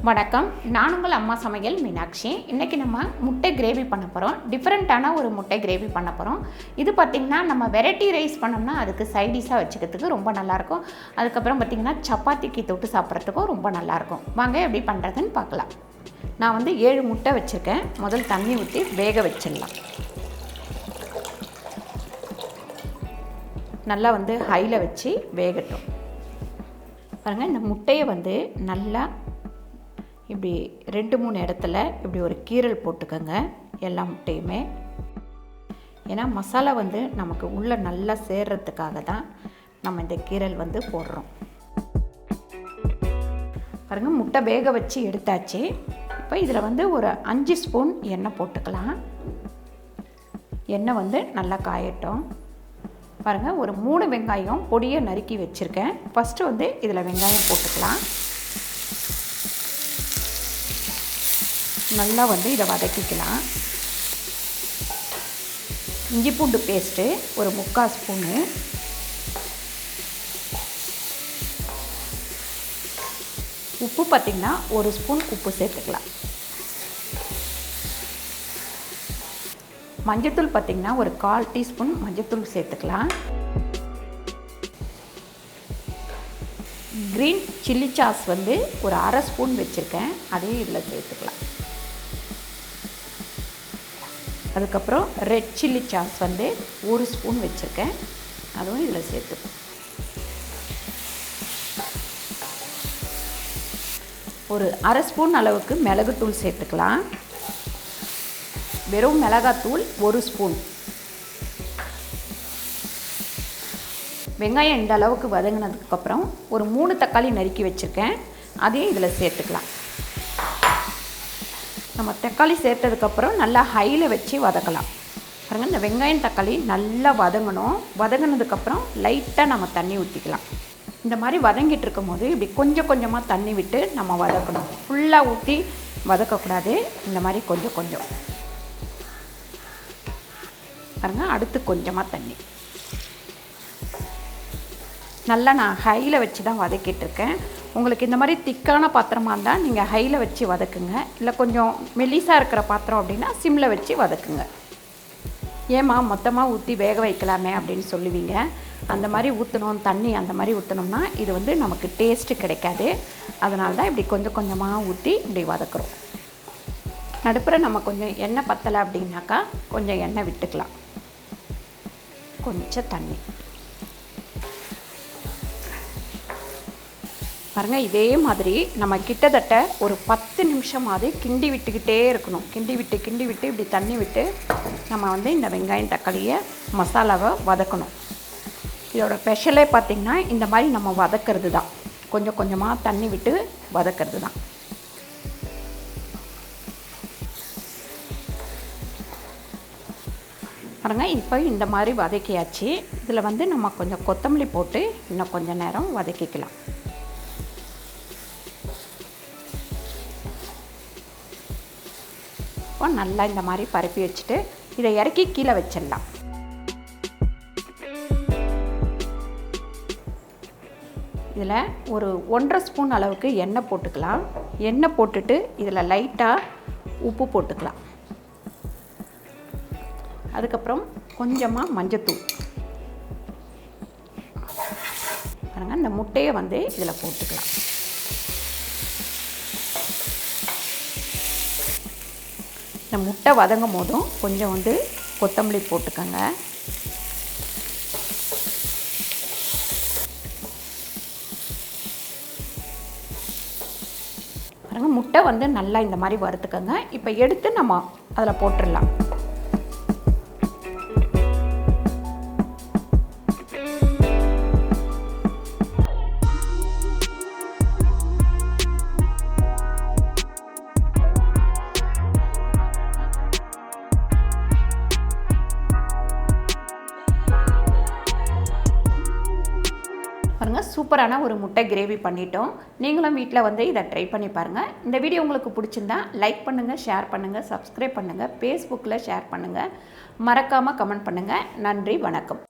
வணக்கம். நான் உங்கள் அம்மா சமையல் மீனாட்சி. இன்றைக்கி நம்ம முட்டை கிரேவி பண்ண போகிறோம். டிஃப்ரெண்ட்டான ஒரு முட்டை கிரேவி பண்ண போகிறோம். இது பார்த்திங்கன்னா நம்ம வெரைட்டி ரைஸ் பண்ணோம்னா அதுக்கு சைடிஷாக வச்சுக்கிறதுக்கு ரொம்ப நல்லாயிருக்கும். அதுக்கப்புறம் பார்த்திங்கன்னா சப்பாத்திக்கு தொட்டு சாப்பிட்றதுக்கும் ரொம்ப நல்லாயிருக்கும். வாங்க எப்படி பண்ணுறதுன்னு பார்க்கலாம். நான் 7 முட்டை வச்சுருக்கேன். முதல் தண்ணி ஊற்றி வேக வச்சிடலாம். நல்லா ஹையில் வச்சு வேகட்டும். பாருங்கள், இந்த முட்டையை நல்லா இப்படி 2-3 இடத்துல இப்படி ஒரு கீறல் போட்டுக்கோங்க எல்லா முட்டையுமே. ஏன்னா மசாலா நமக்கு உள்ளே நல்லா சேர்றதுக்காக தான் நம்ம இந்த கீறல் போடுறோம். பாருங்கள், முட்டை வேக வச்சு எடுத்தாச்சு. இப்போ இதில் ஒரு 5 ஸ்பூன் எண்ணெய் போட்டுக்கலாம். எண்ணெய் நல்லா காயட்டும். பாருங்கள், ஒரு 3 வெங்காயம் பொடியை நறுக்கி வச்சுருக்கேன். ஃபஸ்ட்டு இதில் வெங்காயம் போட்டுக்கலாம். நல்லா இதை வதக்கிக்கலாம். இஞ்சி பூண்டு பேஸ்ட்டு ஒரு 3/4 ஸ்பூனு, உப்பு பார்த்திங்கன்னா 1 ஸ்பூன் உப்பு சேர்த்துக்கலாம். மஞ்சத்தூள் பார்த்திங்கன்னா ஒரு 1/4 டீஸ்பூன் மஞ்சத்தூள் சேர்த்துக்கலாம். க்ரீன் சில்லி சாஸ் ஒரு 1/2 ஸ்பூன் வச்சுருக்கேன், அதையும் இதில் சேர்த்துக்கலாம். அதுக்கப்புறம் ரெட் சில்லி சாஸ் 1 ஸ்பூன் வச்சுருக்கேன், அதுவும் இதில் சேர்த்துப்போம். ஒரு 1/2 ஸ்பூன் அளவுக்கு மிளகுத்தூள் சேர்த்துக்கலாம். வெறும் மிளகாத்தூள் 1 ஸ்பூன். வெங்காயம் இந்த அளவுக்கு வதங்கினதுக்கப்புறம் ஒரு 3 தக்காளி நறுக்கி வச்சுருக்கேன், அதையும் இதில் சேர்த்துக்கலாம். நம்ம தக்காளி சேர்த்ததுக்கப்புறம் நல்லா ஹையில் வச்சு வதக்கலாம். பாருங்கள், இந்த வெங்காயம் தக்காளி நல்லா வதங்கணும். வதங்கினதுக்கப்புறம் லைட்டாக நம்ம தண்ணி ஊற்றிக்கலாம். இந்த மாதிரி வதங்கிட்டு இருக்கும் போது இப்படி கொஞ்சம் கொஞ்சமாக தண்ணி விட்டு நம்ம வதக்கணும். ஃபுல்லாக ஊற்றி வதக்கக்கூடாது. இந்த மாதிரி கொஞ்சம் கொஞ்சம். பாருங்கள், அடுத்து கொஞ்சமாக தண்ணி. நல்லா நான் ஹையில் வச்சு தான் வதக்கிட்டுருக்கேன். உங்களுக்கு இந்த மாதிரி திக்கான பாத்திரமாக இருந்தால் நீங்கள் ஹையில் வச்சு வதக்குங்க. இல்லை கொஞ்சம் மெலிசாக இருக்கிற பாத்திரம் அப்படின்னா சிம்மில் வச்சு வதக்குங்க. ஏம்மா மொத்தமாக ஊற்றி வேக வைக்கலாமே அப்படின்னு சொல்லுவீங்க. அந்த மாதிரி ஊற்றணும், தண்ணி அந்த மாதிரி ஊற்றினோம்னா இது நமக்கு டேஸ்ட்டு கிடைக்காது. அதனால தான் இப்படி கொஞ்சம் கொஞ்சமாக ஊற்றி இப்படி வதக்குறோம். நடுப்புற நம்ம கொஞ்சம் எண்ணெய் பத்தலை அப்படின்னாக்கா கொஞ்சம் எண்ணெய் விட்டுக்கலாம். கொஞ்சம் தண்ணி. பாருங்கள், இதே மாதிரி நம்ம கிட்டத்தட்ட ஒரு 10 நிமிஷமாவது கிண்டி விட்டுக்கிட்டே இருக்கணும். கிண்டி விட்டு இப்படி தண்ணி விட்டு நம்ம இந்த வெங்காயம் தக்காளியை மசாலாவை வதக்கணும். இதோட ஸ்பெஷலே பார்த்திங்கன்னா இந்த மாதிரி நம்ம வதக்கிறது தான். கொஞ்சம் கொஞ்சமாக தண்ணி விட்டு வதக்கிறது தான். பாருங்கள், இப்போ இந்த மாதிரி வதக்கியாச்சு. இதில் நம்ம கொஞ்சம் கொத்தமல்லி போட்டு இன்னும் கொஞ்சம் நேரம் வதக்கிக்கலாம். இப்போ நல்லா இந்த மாதிரி பரப்பி வச்சுட்டு இதை இறக்கி கீழே வச்சிடலாம். இதில் ஒரு 1/2 ஸ்பூன் அளவுக்கு எண்ணெய் போட்டுக்கலாம். எண்ணெய் போட்டுட்டு இதில் லைட்டாக உப்பு போட்டுக்கலாம். அதுக்கப்புறம் கொஞ்சமாக மஞ்சத்தூள். பாருங்கள், இந்த முட்டையை இதில் போட்டுக்கலாம். இந்த முட்டை வதங்கும் போதும் கொஞ்சம் கொத்தமல்லி போட்டுக்கோங்க. பாருங்கள், முட்டை நல்லா இந்த மாதிரி வறுத்துக்கோங்க. இப்போ எடுத்து நம்ம அதில் போட்டுடலாம். பாருங்கள், சூப்பரான ஒரு முட்டை கிரேவி பண்ணிட்டோம். நீங்களும் வீட்டில் இதை ட்ரை பண்ணி பாருங்கள். இந்த வீடியோ உங்களுக்கு பிடிச்சிருந்தா லைக் பண்ணுங்கள், ஷேர் பண்ணுங்கள், சப்ஸ்கிரைப் பண்ணுங்கள், ஃபேஸ்புக்கில் ஷேர் பண்ணுங்கள், மறக்காமல் கமெண்ட் பண்ணுங்கள். நன்றி, வணக்கம்.